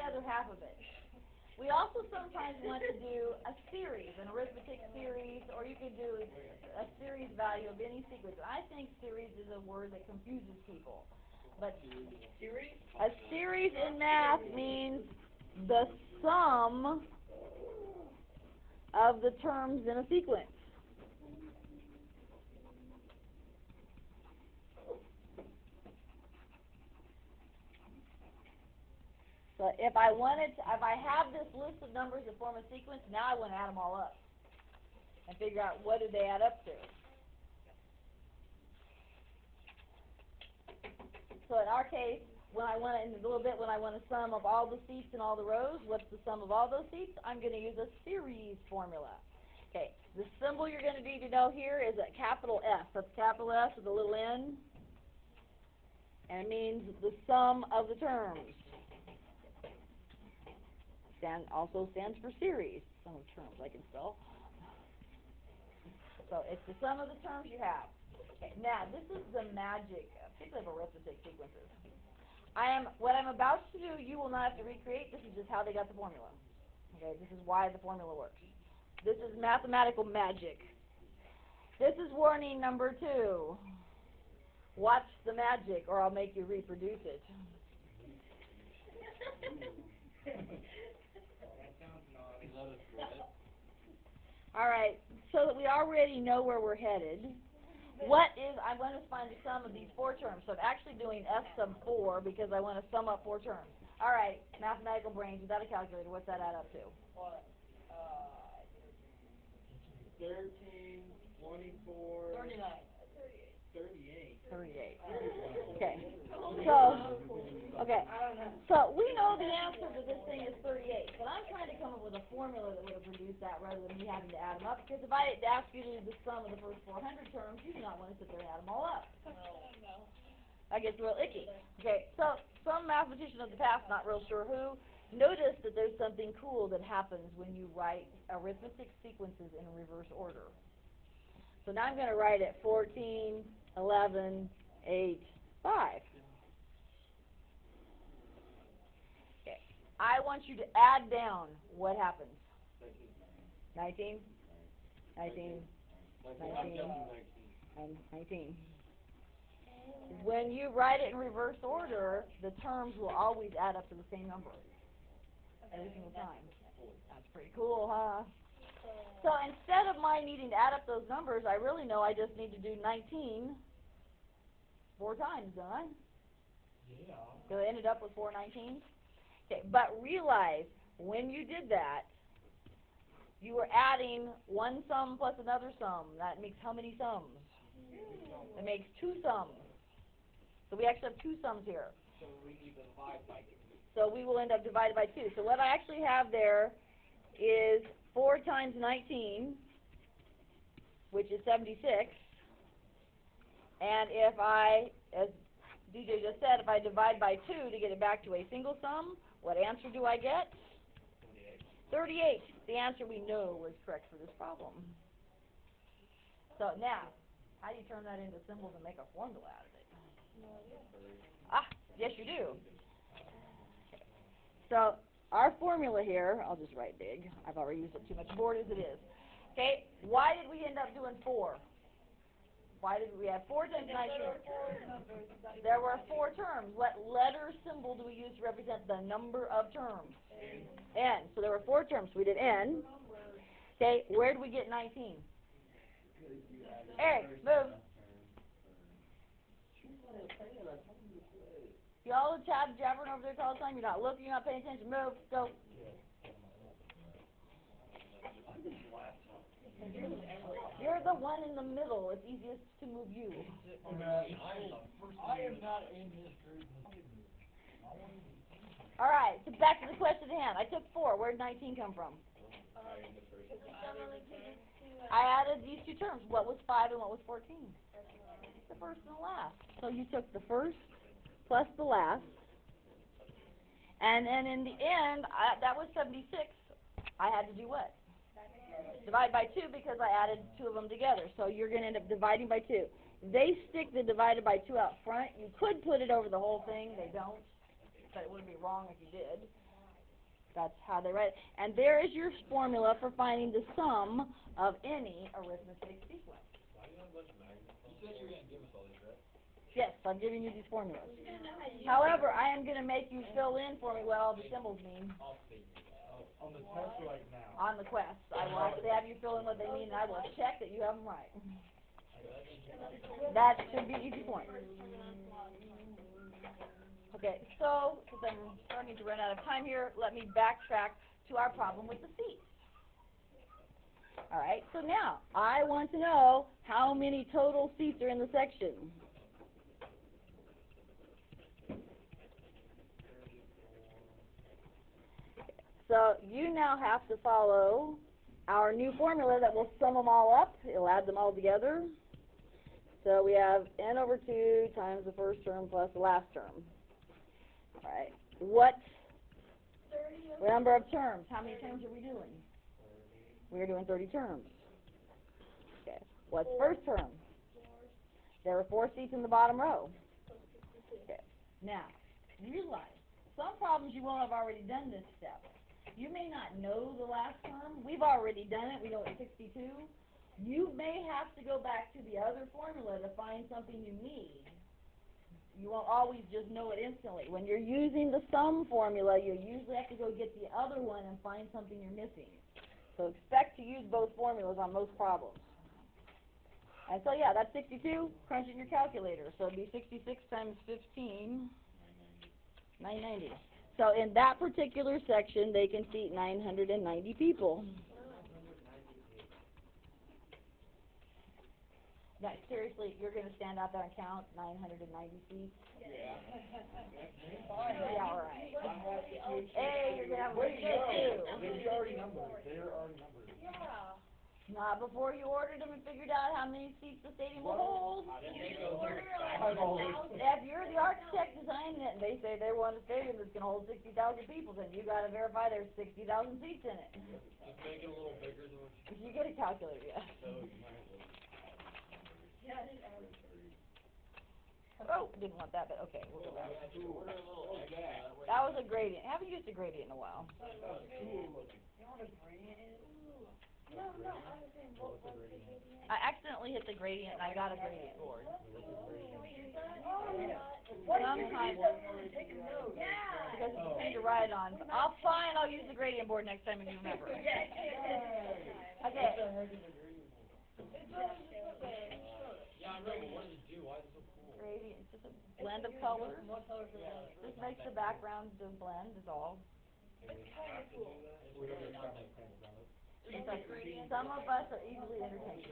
other half of it. We also sometimes want to do a series, an arithmetic series, or you could do a series value of any sequence. I think series is a word that confuses people. But a series in math means the sum of the terms in a sequence. So if I have this list of numbers that form a sequence, now I want to add them all up and figure out what do they add up to. So in our case, when I want to sum of all the seats in all the rows, what's the sum of all those seats? I'm going to use a series formula. Okay, the symbol you're going to need to know here is a capital F. That's capital F with a little n, and it means the sum of the terms. Also stands for series. Sum of terms I can spell. So it's the sum of the terms you have. Okay, now this is the magic, particularly of arithmetic sequences. What I'm about to do, you will not have to recreate. This is just how they got the formula. Okay, this is why the formula works. This is mathematical magic. This is warning number 2. Watch the magic, or I'll make you reproduce it. All right, so that we already know where we're headed. I'm going to find the sum of these 4 terms. So I'm actually doing F sub 4 because I want to sum up 4 terms. All right, mathematical brains, without a calculator, what's that add up to? 13, 24, 39. 38. Okay. So we know the answer to this thing is 38, but I'm trying to come up with a formula that would have produced that rather than me having to add them up, because if I had to ask you to do the sum of the first 400 terms, you do not want to sit there and add them all up. That gets real icky. Okay, so some mathematician of the past, not real sure who, noticed that there's something cool that happens when you write arithmetic sequences in reverse order. So now I'm going to write it 14, 11, 8, 5. Okay. I want you to add down. What happens? 19, 19, 19, and 19. When you write it in reverse order, the terms will always add up to the same number every single time. That's pretty cool, huh? So instead of my needing to add up those numbers, I really know I just need to do 19 4 times, don't I? Yeah. So I ended up with 4 19s. Okay, but realize when you did that, you were adding one sum plus another sum. That makes how many sums? It makes 2 sums. So we actually have 2 sums here. So we need to divide by 2. So we will end up divided by 2. So what I actually have there is 4 times 19, which is 76. And if I, as DJ just said, if I divide by 2 to get it back to a single sum, what answer do I get? 38. The answer we know was correct for this problem. So now, how do you turn that into symbols and make a formula out of it? Yes you do. So our formula here, I'll just write big. I've already used up too much board as it is. Okay, why did we end up doing 4? Why did we have 4 times 19? There were 4 terms. What letter symbol do we use to represent the number of terms? N. So there were 4 terms. We did N. Okay, where did we get 19? Eric, move. Y'all jabbering over there all the time. You're not looking, you're not paying attention. Move, go. You're the one in the middle. It's easiest to move you. I am not in this group. All right, so back to the question at hand. I took 4. Where did 19 come from? I added these 2 terms. What was 5 and what was 14? The first and the last. So you took the first plus the last. And then in the end, that was 76. I had to do what? Divide by 2 because I added 2 of them together. So you're going to end up dividing by 2. They stick the divided by 2 out front. You could put it over the whole thing. They don't. But it wouldn't be wrong if you did. That's how they write it. And there is your formula for finding the sum of any arithmetic sequence. You said you were gonna give us all these, right? Yes, I'm giving you these formulas. However, I am going to make you fill in for me what all the symbols mean. On the test right now. On the quest. I will actually have you fill in what they mean, and I will check that you have them right. That should be easy point. Okay, so since I'm starting to run out of time here, let me backtrack to our problem with the seats. All right, so now I want to know how many total seats are in the section. So you now have to follow our new formula that will sum them all up. It'll add them all together. So we have n over 2 times the first term plus the last term. All right. What number of terms? How many terms are we doing? We're doing 30 terms. Okay. What's first term? There are 4 seats in the bottom row. Okay. Now, realize some problems you won't have already done this step. You may not know the last term. We've already done it. We know it's 62. You may have to go back to the other formula to find something you need. You won't always just know it instantly. When you're using the sum formula, you usually have to go get the other one and find something you're missing. So expect to use both formulas on most problems. And so, yeah, that's 62. Crunch in your calculator. So it'd be 66 times 15, 990. So in that particular section, they can seat 990 people. Now, seriously, you're going to stand out there and count 990 seats? Yeah. Yeah, all right. Hey, you're going to have a good day, too. They're already numbered. They're already numbered. Yeah. Not before you ordered them and figured out how many seats the stadium will hold. If you're the architect designing it and they say they want a stadium that's going to hold 60,000 people, then you got to verify there's 60,000 seats in it. Just make it a little bigger than what If you get a calculator, yeah. Oh, didn't want that, but okay, we'll go back. That was a gradient. I haven't used a gradient in a while. I accidentally hit the gradient and I got a gradient board. Sometimes, because it's easy to write on. I'll use the gradient board next time if you remember. Okay. Yeah, I remember. What does it do? Why is it so cool? Gradient, it's just a blend of colors. Just makes the background to blend is all. Some of us are easily entertained.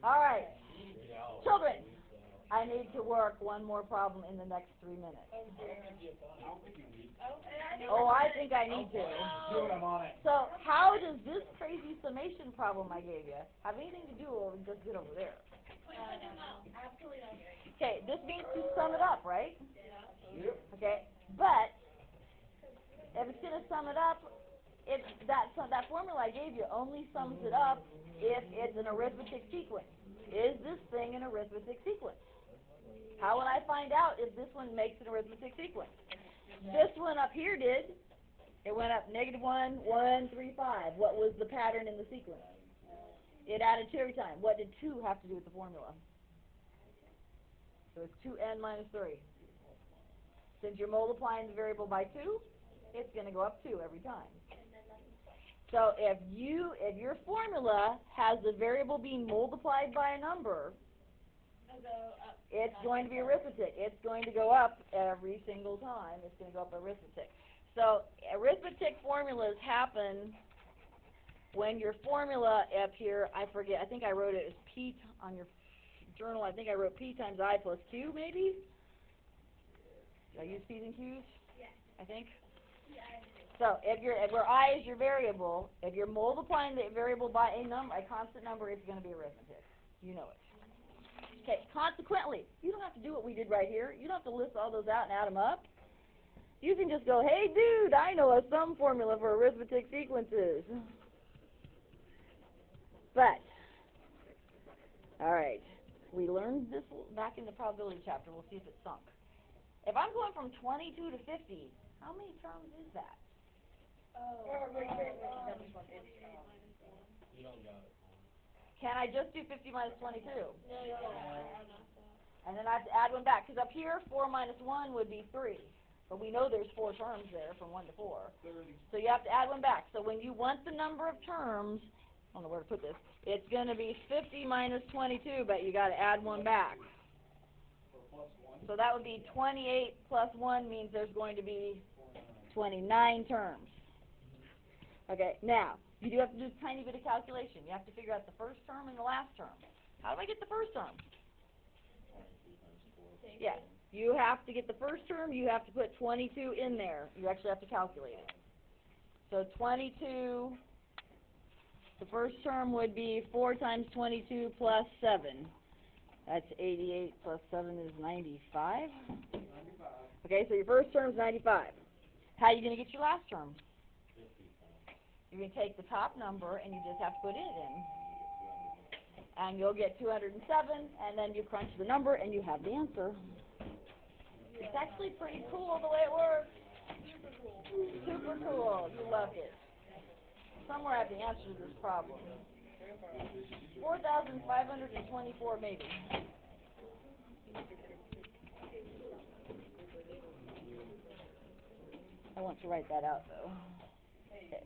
All right, children, I need to work one more problem in the next 3 minutes. Oh, I think I need to. So how does this crazy summation problem I gave you have anything to do with just get over there? Okay, this means to sum it up, right? Okay, but if it's going to sum it up, that formula I gave you only sums it up if it's an arithmetic sequence. Is this thing an arithmetic sequence? How would I find out if this one makes an arithmetic sequence? This one up here did. It went up -1, 1, 3, 5. What was the pattern in the sequence? It added 2 every time. What did 2 have to do with the formula? So it's 2n minus 3. Since you're multiplying the variable by 2, it's going to go up 2 every time. So if your formula has the variable being multiplied by a number, it's going to be arithmetic. It's going to go up every single time. It's going to go up arithmetic. So arithmetic formulas happen when your formula up here, I forget, I think I wrote it as P on your journal. I think I wrote P times I plus Q, maybe? Did I use P's and Q's? Yeah. I think? Yeah. So where I is your variable, if you're multiplying the variable by a constant number, it's going to be arithmetic. You know it. Okay, consequently, you don't have to do what we did right here. You don't have to list all those out and add them up. You can just go, hey, dude, I know a sum formula for arithmetic sequences. But, all right, We learned this back in the probability chapter. We'll see if it sunk. If I'm going from 22 to 50, how many terms is that? You don't got it. Can I just do 50 minus 22? And then I have to add one back, because up here, 4 minus 1 would be 3. But we know there's 4 terms there from 1 to 4. So you have to add one back. So when you want the number of terms, I don't know where to put this, it's going to be 50 minus 22, but you got to add one back. So that would be 28 plus 1 means there's going to be 29 terms. Okay, now, you do have to do a tiny bit of calculation. You have to figure out the first term and the last term. How do I get the first term? Yes, you have to get the first term. You have to put 22 in there. You actually have to calculate it. So 22, the first term would be 4 times 22 plus 7. That's 88 plus 7 is 95. Okay, so your first term is 95. How are you going to get your last term? You're going to take the top number and you just have to put it in. And you'll get 207, and then you crunch the number and you have the answer. It's actually pretty cool the way it works. Super cool. You loved it. Somewhere I have the answer to this problem. 4,524 maybe. I want to write that out though. Okay.